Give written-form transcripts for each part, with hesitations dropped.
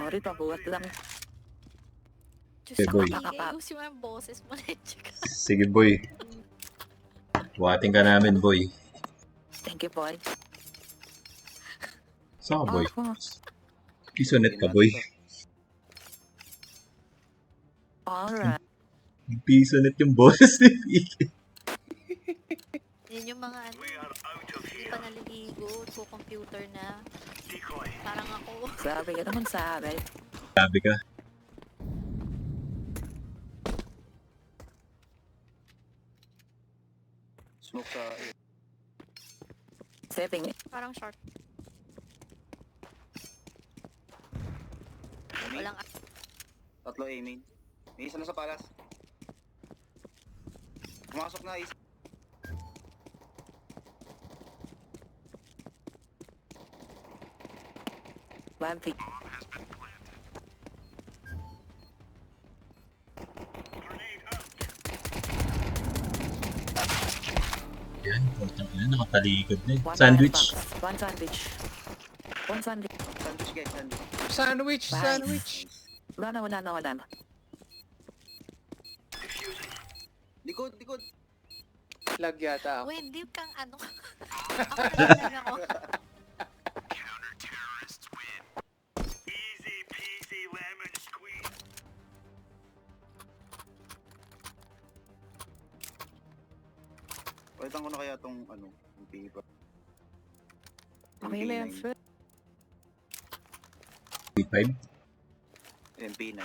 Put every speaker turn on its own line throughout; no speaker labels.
Sorry, pabuhat lang.
Diyos
Okay,
ko,
boy.
Migay, ayusin mo yung boses mo na tsaka.
Sige, boy. Buhating ka namin, boy.
Thank you, boy.
Saan ka, boy?
Oh,
Pisonet ka, boy.
alright.
Pisonet yung boses ni Vicky.
Yan yung mga ano, hindi pa naliligo, po computer na. Parang ako.
Sabi ka naman sa akin.
Sabi ka.
Smoke sa...
Setting.
Parang short. Walang
Tatlo A-main. May isa na sa palas. Pumasok na isa.
One feet.
Yan, putang ina, nakatalikod na eh.
One
Sandwich.
box. One sandwich. One sandwich.
Sandwich guys, sandwich.
Sandwich,
Nice.
sandwich.
Wala na.
Likod, likod.
Lag yata ako.
Wait, hindi kang ano. Ako nalalag ako.
Palitan ko na kaya tong ano, yung paper.
Okay na yan, sir.
P5.
MP9.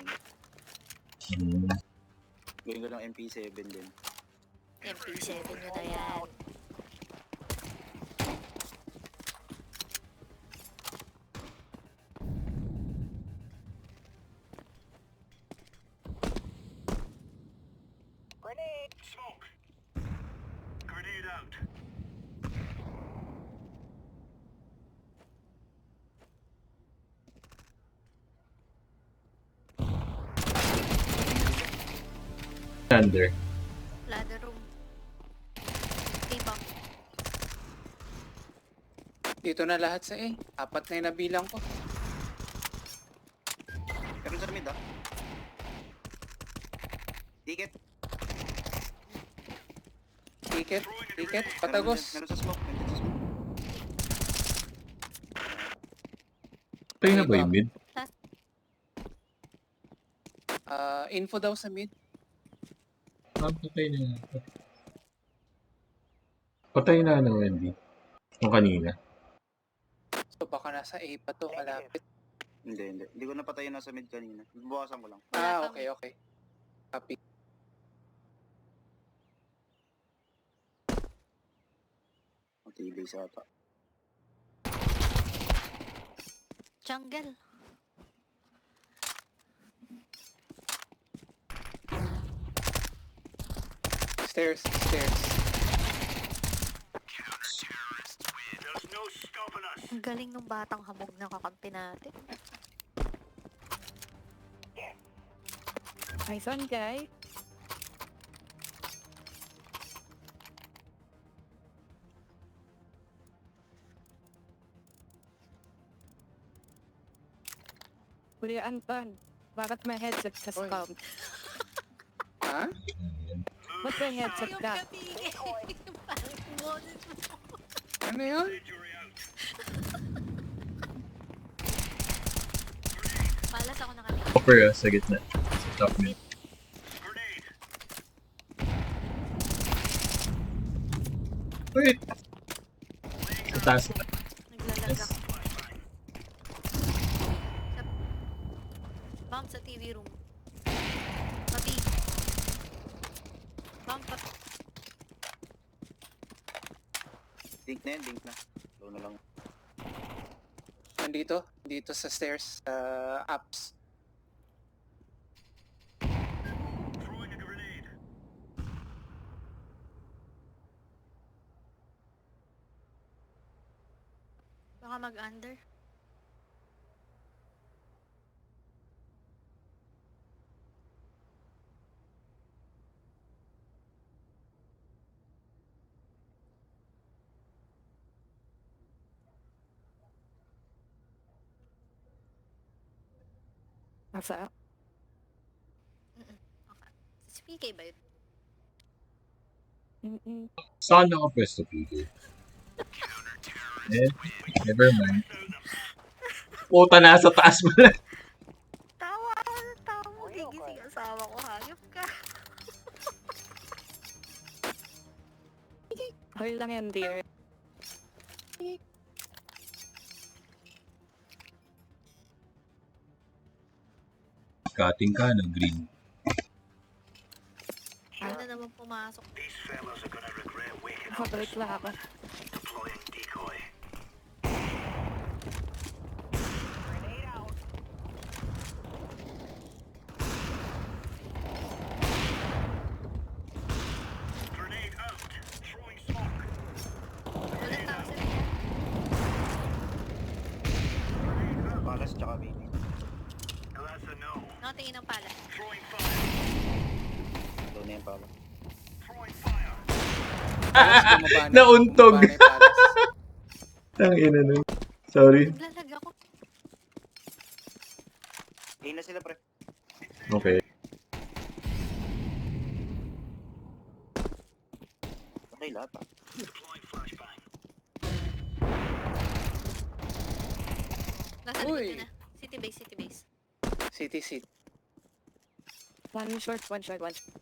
Hmm.
Gawin ko ng MP7 din.
MP7 nyo na yan.
Thunder.
Ladder room. K-pop.
Dito na lahat sa A. Apat na yung nabilang ko.
Meron sa mid ah. Ticket.
Ticket, ticket, patagos.
Meron sa smoke. Meron sa smoke.
Ito na ba yung mid?
Info daw sa mid.
Patay na. Patay na ng Wendy. Yung kanina.
So baka nasa A pa to, malapit.
Hindi. Hindi ko napatayin na sa mid kanina. Buwasan ko lang.
Wala
Okay, okay. Copy.
Matibay sa ata.
Jungle.
Stairs, stairs.
Ang galing ng batang hamog na kakampi natin.
Nice one, guy. Kuya Anton, bakit may headset ka
Oy.
scam?
Ha?
Ba't may headset
Yung
ka?
kapigay. Parang boses mo.
Ano yun?
Palas ako nakatingin.
Upper sa gitna. Top mid. Wait! Sa taas na.
Naglalag ako. Bomb sa TV room. Pati. Bomb pa.
Dink na yan, dink na. Low na lang.
Nandito? Dito sa stairs, sa apps.
Baka mag-under.
Nasa,
Okay. Si PK ba yun?
Saan nakapwesto, PK? Eh, never mind. Puta, nasa taas mo lang.
Tawa ako na tawa. Gigising asawa ko. Hayop ka.
okay lang yan, dear.
Cutting ka ng green.
Ano na naman pumasok?
Nakabalik lang ako.
Walang tao sa linya.
Palas tsaka baby.
Nakatingin ng pala.
Low na yung pala.
Nauntog. Ang ina nun. Sorry.
Naglalag ako.
A na sila pre.
Okay.
Okay lahat ah.
Nasa
Uy.
likod na. City base, city base.
City seat.
One short, one short, one short.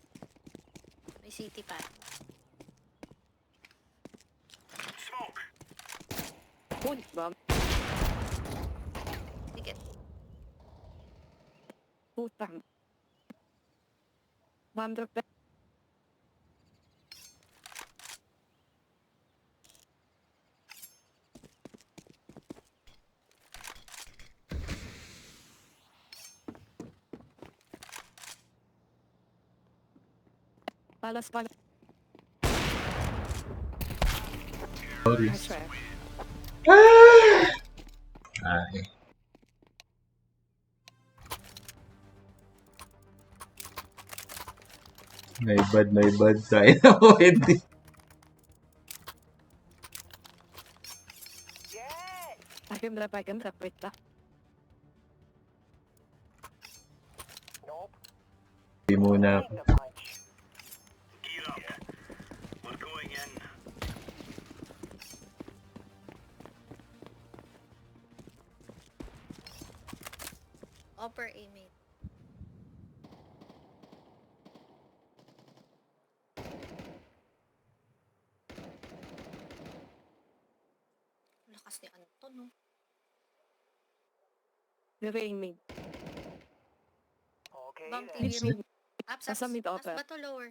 May city pa.
Hood bomb.
Ticket.
Putang. Bomb drop back. Palas, palas.
Sorry.
I swear.
Ay. May bad tayo na pwede.
I can drop, wait lang.
Hindi muna.
Upper A main. Lakas ni Anton, no?
Very mid.
Bump
Mid,
TV
mid.
room. Ups,
Nasa mid
Taas
upper.
ba to lower?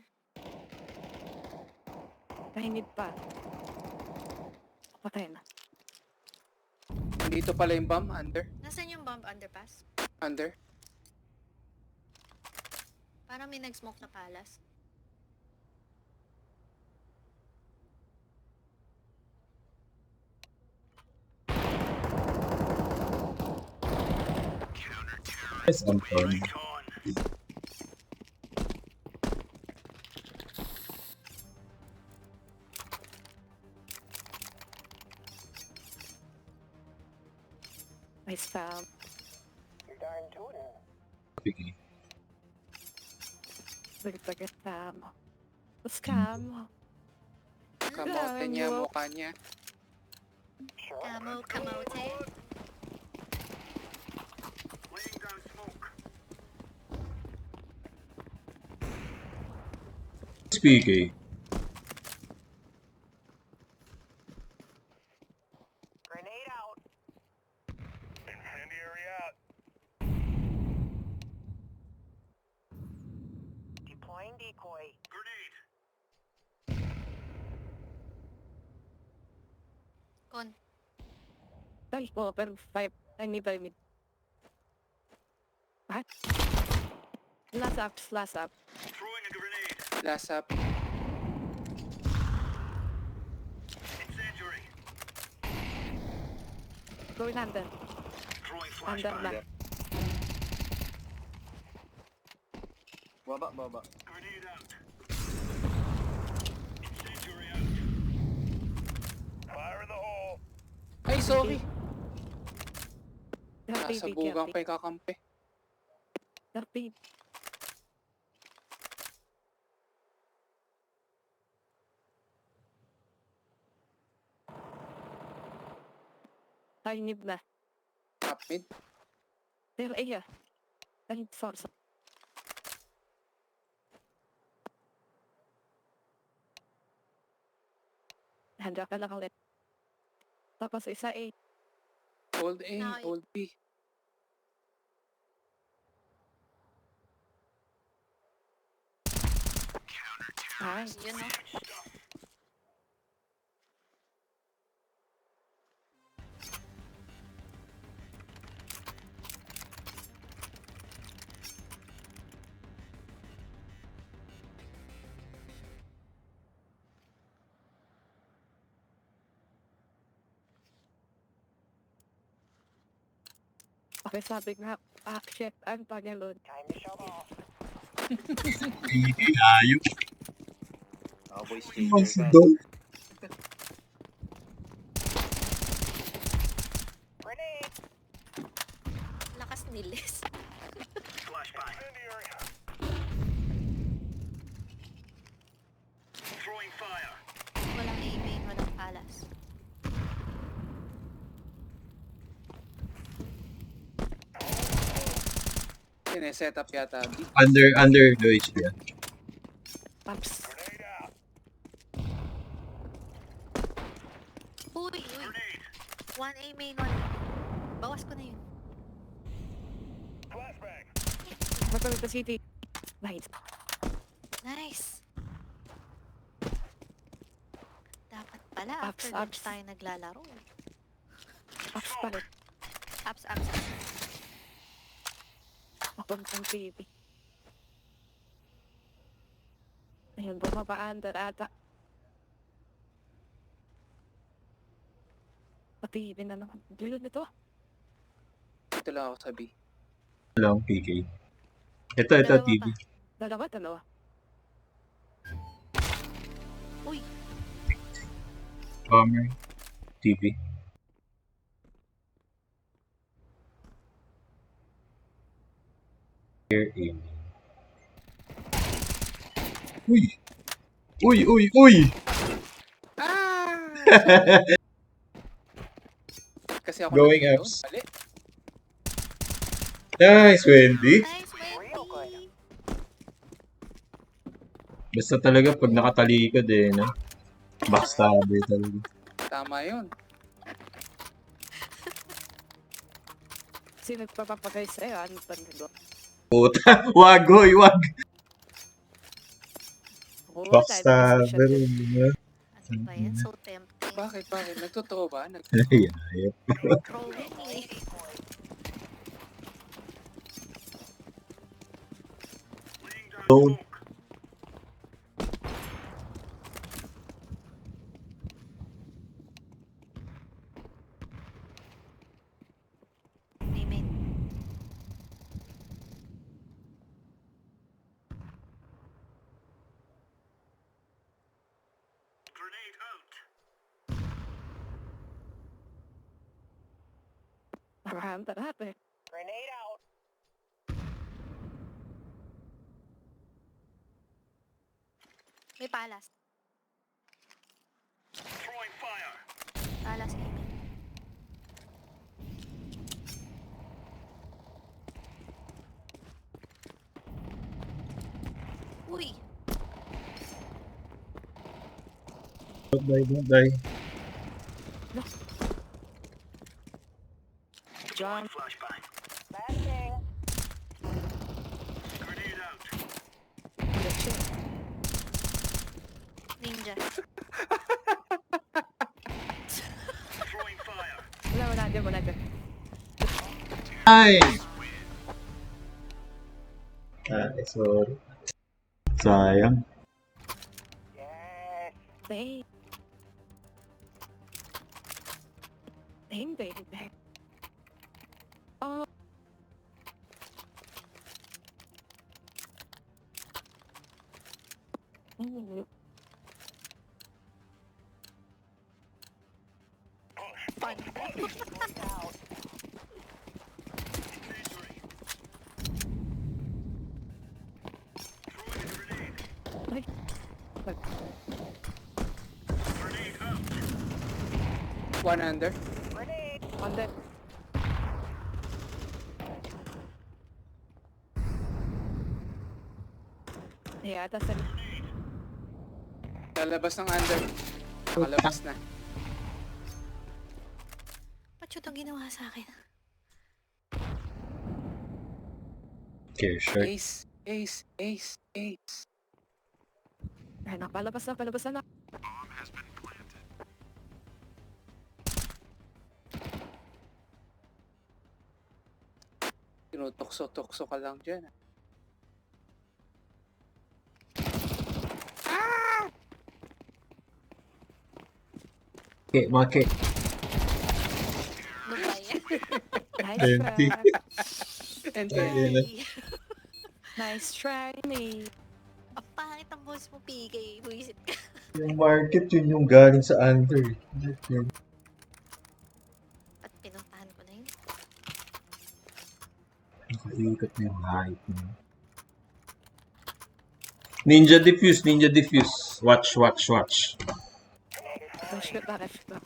Ay, mid pa. Patay na.
Dito pala yung bomb. Under.
Nasaan yung bump underpass?
Under.
Parang may nag-smoke na palas.
Yes, I'm fine.
Nice found.
Piki.
Bagay scam. Scam.
Kamote niya,
Hello.
mukha niya.
Kamote.
PK.
Con.
Ay, open 5. I need by mid. What? Last up, last up.
Last up.
Going under. Under na.
Baba.
Ay, sorry.
Careful,
Nasa
be
bugang
careful.
pa yung kakampi.
Napid. Ay, nib na.
Top mid.
Pero iya. Ay, sorry. Handa ka lang ulit. Tapos isa A.
Hold A,
Ay.
hold B.
Ay,
Yun no?
pakisabi nga. Shit, ang Panginoon.
Ayok.
Cowboys
Mas
chaser ka.
daw.
Lakas nilis. Walang aiming, walang palas.
Sineset up yata B.
Under the HP.
Paps.
Uy, uy. 1A main on. Bawas ko na yun.
Magpapit sa city. Nice.
Nice. Dapat pala
Ups,
after lunch
ups.
tayo naglalaro.
Paps pa rin.
Ups, ups, ups.
Papuntang baby. Ayun, bumaba-under ata. Pati na naman. Dulo nito.
Dito lang ako sa B.
Lang, PK. Ito,
Dalawa
TV.
pa.
Dalawa.
Uy,
Bomber. TV. Here in. Uy!
Ah! Kasi ako
Going
nandito.
ups.
Mali.
Nice, Wendy.
nice, Wendy.
Basta talaga pag nakatalikod eh, no? Backstabbing talaga.
Tama yun.
Sino nagpapapagay sa'yo? Ano pa nito?
Puta, wag, hoy, wag!
Oo,
Backstabber,
dahil
no?
Ano ba yan? So tempting.
Bakit? Nagtotoo ba?
Ayayap.
Throwing eh.
Don't.
May main.
Maraham tarap eh.
May palas. Palas aiming. Uy,
Don't die.
John. Shit.
ninja.
Wala dyan.
Nice! Sorry. Sayang.
Hey. Baby. Oh.
Fun.
One under.
On the... Yeah, that's it.
Lalabas ng under. Nakalabas na.
Ba't yun ang ginawa sa akin?
Okay, sure.
Ace. Ace. Ace. Ace.
Ay, palabas na.
Tinutukso-tukso ka lang dyan.
Okay, maki.
Ano ba yan?
Nice
Empty.
try.
And
Ayun na.
Nice try, me.
Ang pangit ang boss mo, PK. Buisit ka.
Yung market, yun yung galing sa under. Yun.
At pinuntahan ko na yun.
Nakaikot na yung hype mo. Ninja diffuse. Watch.
Rush ba?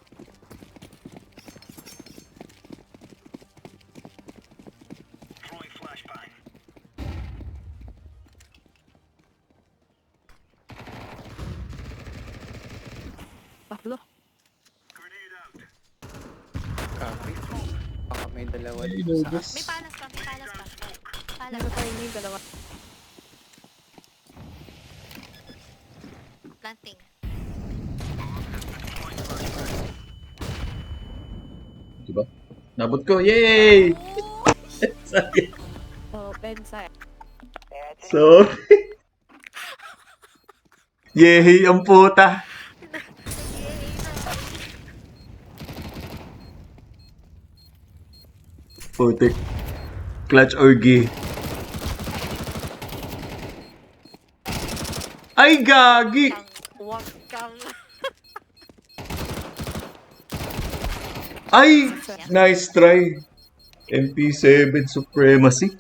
Pablo.
copy. Baka may dalawa
Ay,
dito sa
Logos.
May palas pa. Palas
Ano tayo yung dalawa?
Planting.
Diba? Nabot ko. Yay! Sorry.
Oh, Ben side.
So, yay, ang puta. Putik. Clutch orgy. Ay, gagi!
Huwag kang...
Ay! Nice try. MP7 Supremacy.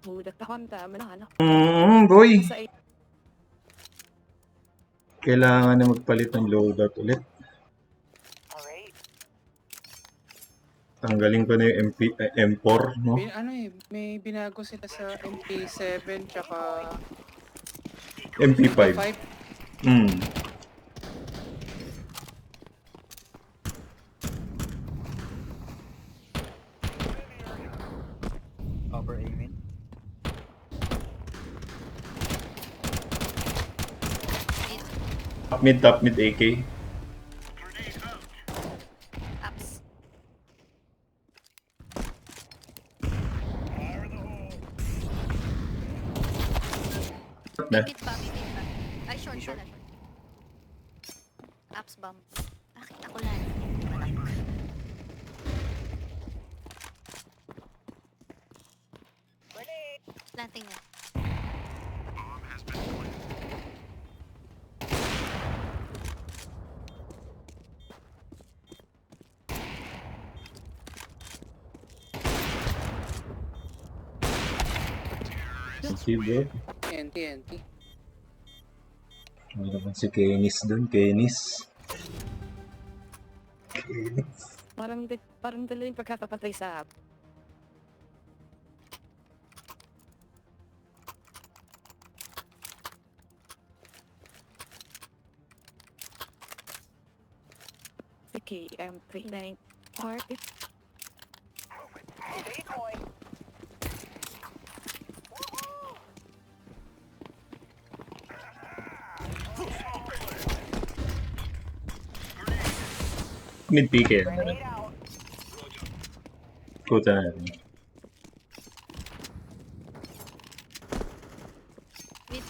Hulat ako, ang dami na ano.
Boy.
Sa
Kailangan na magpalit ng loadout ulit. Tanggalin ko na yung M4, no?
May binago sila sa MP7 tsaka
MP5.
5.
Hmm.
Upper aiming.
Top mid AK.
Ups.
Na.
Mid ba? Ay, short pala. Ups bomb. Bakit ako lang? Planting na.
Si bro.
TNT.
Ano naman si Kenis dun? Kenis.
parang dala yung pagkakapatay sa Okay, I'm playing party.
Mid PK. Puta na.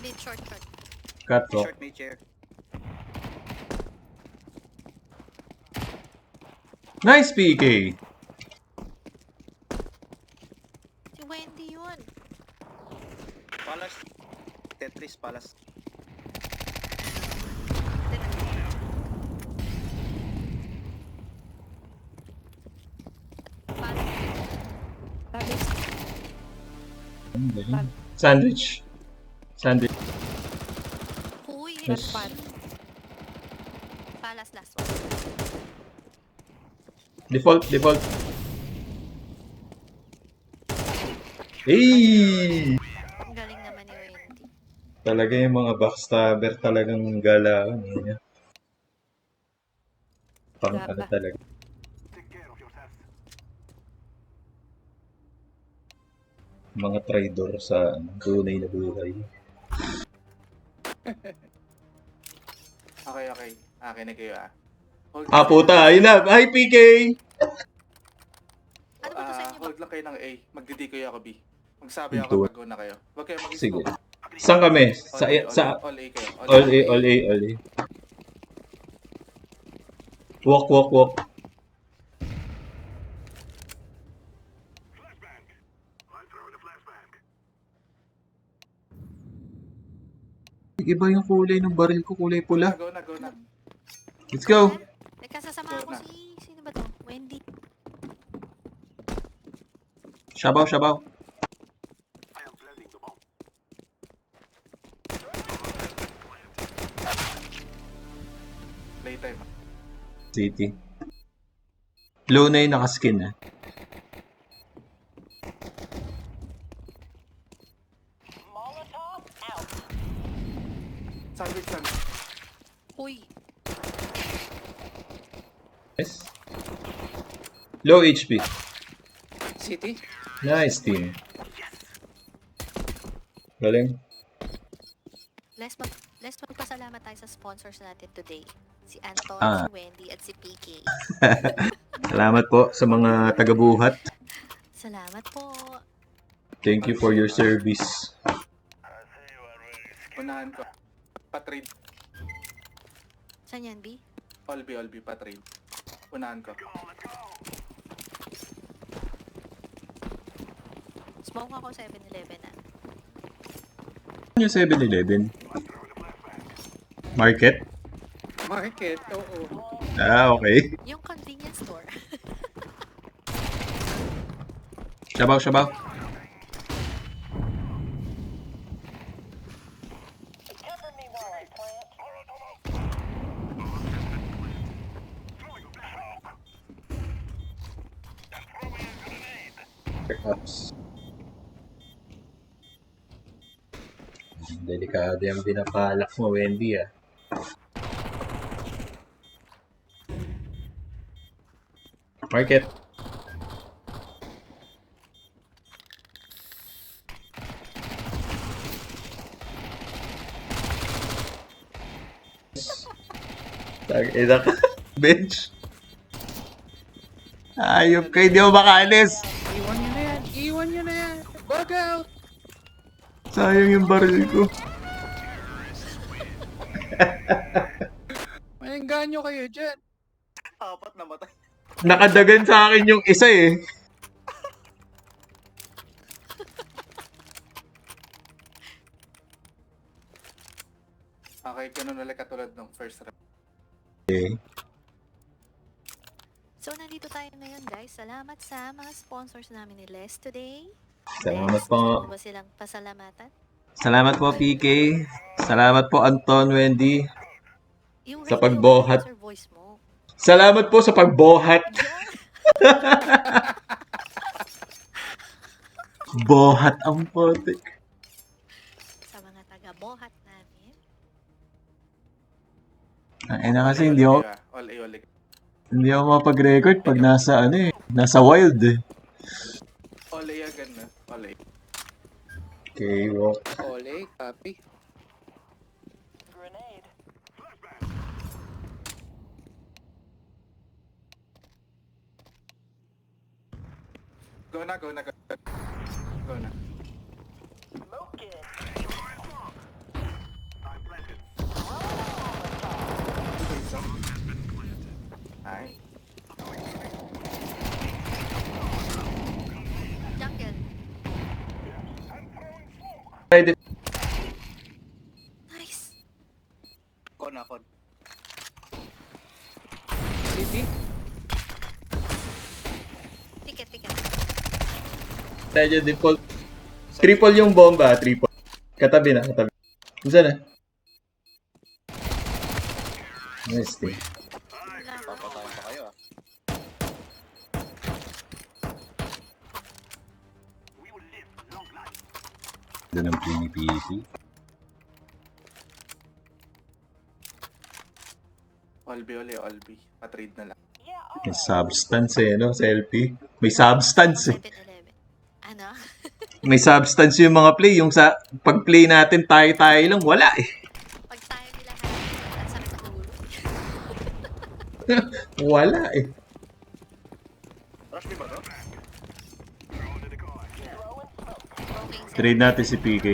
Mid, short.
Cut ko.
Short mid chair.
Nice PK!
Si Wendy yun.
Palas. Tetris palas.
Tapos,
Sandwich.
Last
Yes.
part.
Palas last one.
Default. Hey!
Ang galing naman ni Wendy.
Talaga yung mga backstabber talagang galawan. Eh. Pang ano
Gaba.
talaga. Mga traidor sa tunay na buhay.
Okay. Akin na kayo ah. Hold
Ah, puta! Ayun na! Hi, PK!
Ano ba to sa inyo?
Hold lang kayo ng A. Magdidecoy ako B. Magsabi
Ito.
ako pag go na kayo. Huwag kayo
Sige.
mag-smoke.
Saan kami? Sa...
All A kayo.
All A. Walk. Iba yung kulay ng baril ko, kulay pula.
Go na.
Let's go!
Teka, sasamahan ko
Go na.
Sino ba to? Wendy.
Shabaw.
Playtime.
City. Low na yung nakaskin ah.
Sandwich lang.
Uy.
Yes. Low HP.
City?
Nice team. Galing.
Let's magpasalamat tayo sa sponsors natin today. Si Anton,
Ah.
si Wendy, at si PK.
Salamat po sa mga taga-buhat.
Salamat po.
Thank you for your service.
Unahan ko. Patrade.
Saan yan, B?
All B, patrade. Unahan ko.
Smoke ako 7-Eleven ah.
Ano yung 7-Eleven? Market?
Market, oo.
Ah, okay.
Yung convenience store.
Shabaw. Ups. Delikado yung binapalak mo, Wendy ah. Market. Tag-ina ka. Bench. Ayop kayo, di mo makaalis.
Iwan nyo na yan. Bug out!
Sayang yung baril ko.
Maingganyo kayo dyan.
Apat na matay.
Nakadagan sa akin yung isa eh.
Okay, ganun ulit katulad ng first round.
Okay.
So, nandito tayo ngayon, guys. Salamat sa mga sponsors namin ni Les today.
Salamat
Les, gusto
po.
mo ba silang pasalamatan?
Salamat po, PK. Salamat po, Anton, Wendy.
Yung
Sa
radio
pagbohat.
announcer voice mo.
Salamat po sa pagbohat. Bohat ang potek.
Sa mga taga-bohat namin.
Ay na kasi hindi ako
All A.
hindi ako mapag-record pag nasa nasa wild eh.
All A agad na. All A.
Okay, walk.
Ole, copy. Go na. Go na. Ay.
Jungle. Nice.
Kon.
City?
Ticket.
Tayo default. Triple yung bomba, triple. Katabi na. Saan na? Nice thing.
Wala ko.
Papatayin pa kayo ah.
Doon ang pinipili.
Olbi uli, Olbi. Pa-trade na lang.
May substance eh, no? Sa LP. May substance eh.
7-11. Ano?
May substance yung mga play. Yung sa pag-play natin, tayo-tayo lang, wala eh.
Pag tayo nila ang sakit ng ulo.
Wala eh.
Rush me ba to?
Okay,
Trade natin si PK.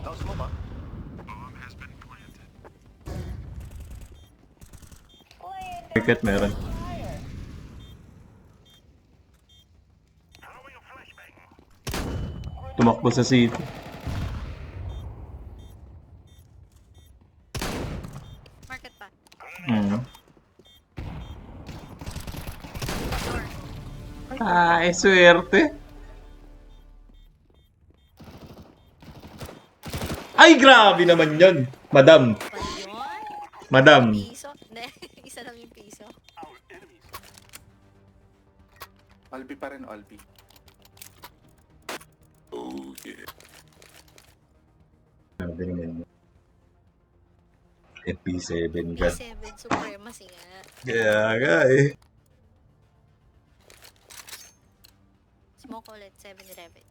Tapos mo ba?
Cricket meron. Tumakbo sa city.
Market pa.
Hmm.
Door.
Ay, swerte. Ay, grabe naman yun. Madam.
Pa yun?
Madam.
Piso? Hindi. Isa lang yung piso.
Olbi pa rin, Olbi.
Grabe naman yun. FP7 ka.
P7 supremacy nga.
Kaya nga eh.
Smoke ulit, 7-11.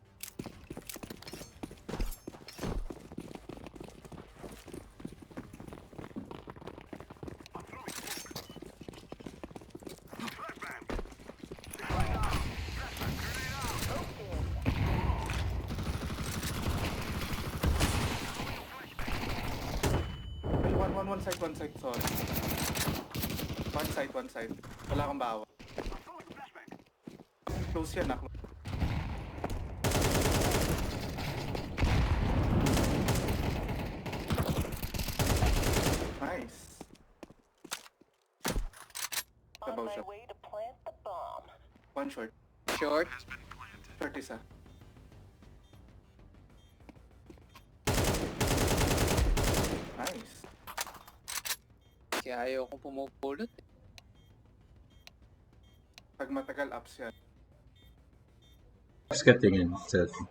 Well, one side, sorry. One side. Wala kang bawa. Close yan, close. Nice. Sabaw siya. One short.
Short.
Short isa. Nice.
Kaya ayaw kong pumupulot.
Pag matagal ups yan.
Tapos ka tingin. Selfie.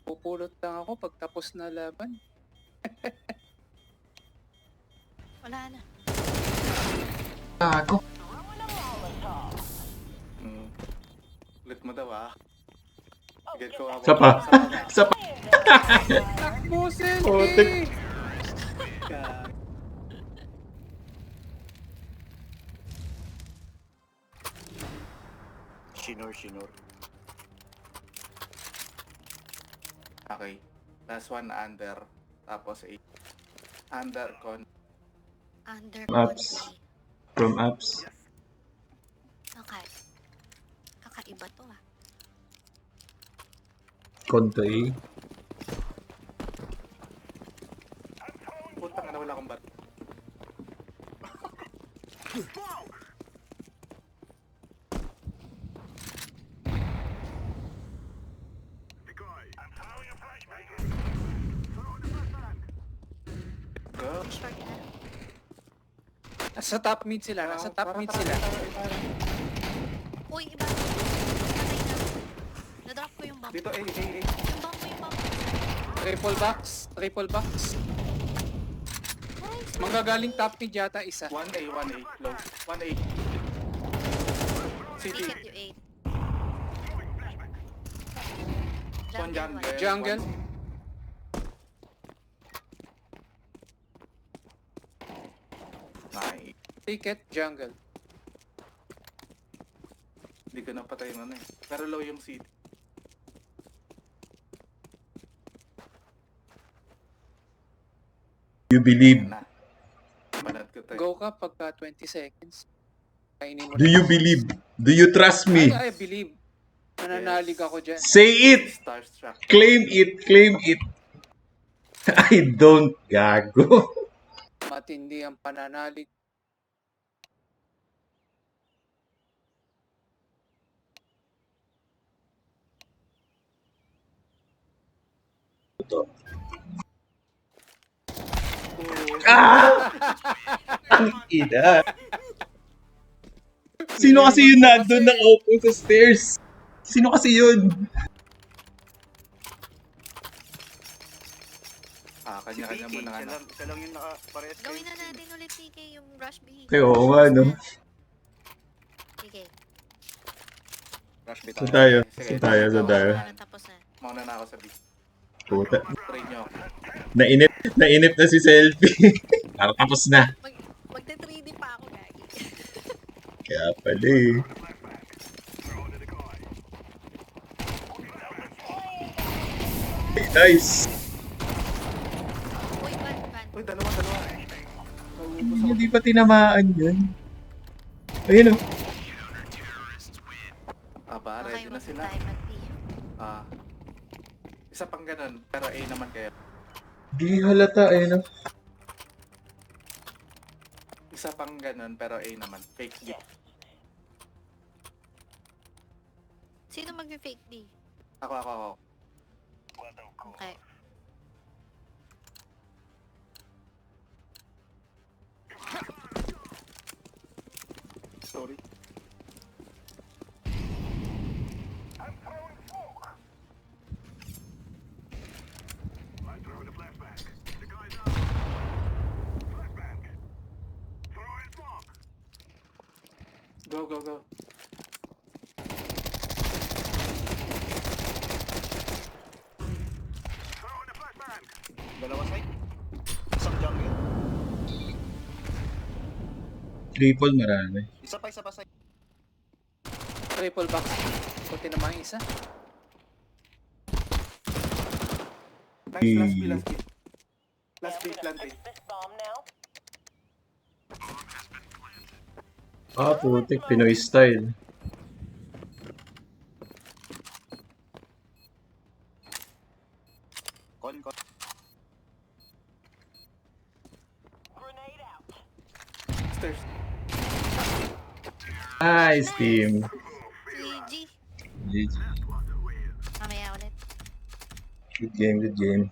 Pupulot lang ako pag tapos na laban.
Wala na.
Ako.
Ulit mo daw ah. Get ko habang-
Isa pa. Isa pa.
Takbo,
Putik.
selfie!
Shinor.
Okay. Last one under. Tapos 8. Under con.
Under
Ups.
control.
From apps.
Okay. Kakaiba to ah.
Konto A.
Putang na wala akong bat. Go.
Short na.
Nasa top mid sila, nasa top mid sila.
Uy, iba. Patay na. Na-drop ko yung bomb.
Dito, A.
Yung bomb ko, yung bomb.
Triple box.
Nice.
Manggagaling top mid yata isa.
1A, low. 1A. City.
Ticket you 8.
One jungle.
Jungle.
One- Nice.
Ticket, jungle.
Hindi ko napatay yung ano eh. Pero low yung city.
You believe?
Na. Banat ko tayo.
Go ka pagka 20 seconds. Kainin mo
Do
na.
you believe? Do you trust me?
I believe. Nananalig ako dyan.
Say it!
Starstruck.
Claim it! Claim it! I don't, gago.
Matindi ang pananalig.
Ang ina. Sino kasi yun nandun na opo sa stairs? Sino kasi yun?
Si
Kanya-kanya
PK,
mo na ano.
siya lang yung naka-parehas kayo.
Gawin na natin ulit, TK, yung rush B.
Ay, oo nga, no?
TK.
Rush bit
Saan tayo? Saan tayo? Saan tayo?
Tapos na.
Mauna na ako sa B.
Puta.
Try nyo ako.
Nainip na si Selfie. Parang tapos na.
Magte-3D pa ako, gagi.
Kaya pala eh. Nice!
Uy, ban.
Uy, dalawa. Nauubos ako.
Hindi pa tinamaan yun. Ayun o.
Aba,
Okay,
ready na sila.
mag-time at B.
Isa pang ganun, pero A naman kayo.
Di halata eh, no?
Isa pang ganun, pero A naman. Fake B.
Sino mag-fake D?
Ako.
Okay.
Sorry.
Go.
Dalawa side. Isang jungle.
Triple marami.
Isa pa side.
Triple box. Puti naman yung isa.
Nice, last B. Last B, planting.
Ah, putik. Pinoy style.
Con.
Stairs.
Nice team.
Si G.
GG.
Mamaya ulit.
Good game.